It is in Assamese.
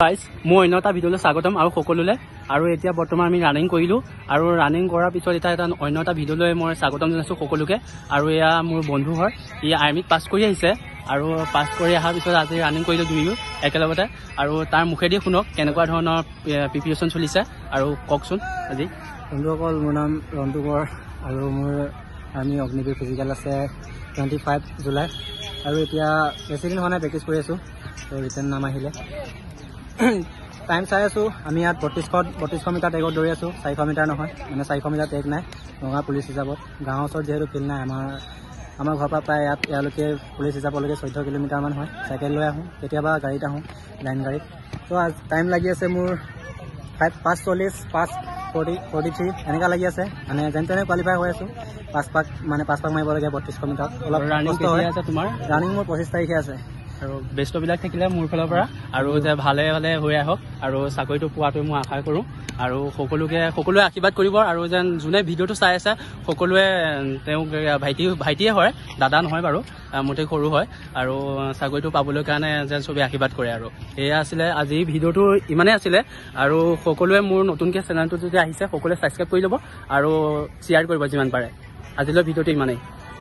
গাইজ মই অন্য এটা ভিডিঅ'লৈ স্বাগতম আৰু সকলোলৈ আৰু এতিয়া বৰ্তমান আমি ৰানিং কৰিলোঁ আৰু ৰানিং কৰাৰ পিছত এটা অন্য এটা ভিডিঅ'লৈ মই স্বাগতম জনাইছোঁ সকলোকে আৰু এয়া মোৰ বন্ধু হয় ই আৰ্মিত পাছ কৰি আহিছে আৰু পাছ কৰি অহাৰ পিছত আজি ৰানিং কৰিলোঁ দুয়ো একেলগতে আৰু তাৰ মুখেদি শুনক কেনেকুৱা ধৰণৰ প্ৰিপেৰেশ্যন চলিছে আৰু কওকচোন আজি। বন্ধুসকল, মোৰ নাম ৰন্তু কোঁৱৰ আৰু মোৰ আৰ্মি অগ্নিবীৰ ফিজিকেল আছে 25 জুলাই আৰু এতিয়া বেছিদিন হোৱা নাই প্ৰেক্টিছ কৰি আছোঁ। তো ৰিটাৰ্ণ নাম আহিলে টাইম চাই আছোঁ। আমি ইয়াত 3200 মিটাৰ টেগত দৌৰি আছোঁ, 400 মিটাৰ নহয়, মানে 400 মিটাৰ টেগ নাই নগাঁও পুলিচ হিচাপত। গাঁৱৰ ওচৰত যিহেতু ফিল্ড নাই আমাৰ ঘৰৰ পৰা প্ৰায় ইয়ালৈকে পুলিচ হিচাপলৈকে 14 কিলোমিটাৰমান হয়। চাইকেল লৈ আহোঁ, কেতিয়াবা গাড়ীত আহোঁ, লাইন গাড়ীত। তো টাইম লাগি আছে মোৰ 5:40, 5:43 এনেকুৱা লাগি আছে, মানে যেন তেনে কোৱালিফাই হৈ আছোঁ। 5 পাক মাৰিব লাগে 3200 মিটাৰত। অলপ ৰানিং কেতিয়া আছে তোমাৰ? ৰানিং মোৰ 25 তাৰিখে আছে। আৰু বেষ্টবিলাক থাকিলে মোৰ ফালৰ পৰা আৰু যে ভালে ভালে হৈ আহক আৰু চাকৰিটো পোৱাটোৱে মই আশা কৰোঁ আৰু সকলোৱে আশীৰ্বাদ কৰিব আৰু যেন যোনে ভিডিঅ'টো চাই আছে সকলোৱে তেওঁক ভাইটিয়ে হয়, দাদা নহয় বাৰু, মোতকৈ সৰু হয় আৰু চাকৰিটো পাবলৈ কাৰণে যেন চবেই আশীৰ্বাদ কৰে আৰু এয়া আছিলে আজি ভিডিঅ'টো ইমানেই আছিলে আৰু সকলোৱে মোৰ নতুনকৈ চেনেলটো যদি আহিছে সকলোৱে ছাবস্ক্ৰাইব কৰি ল'ব আৰু শ্বেয়াৰ কৰিব যিমান পাৰে। আজিলৈ ভিডিঅ'টো ইমানেই।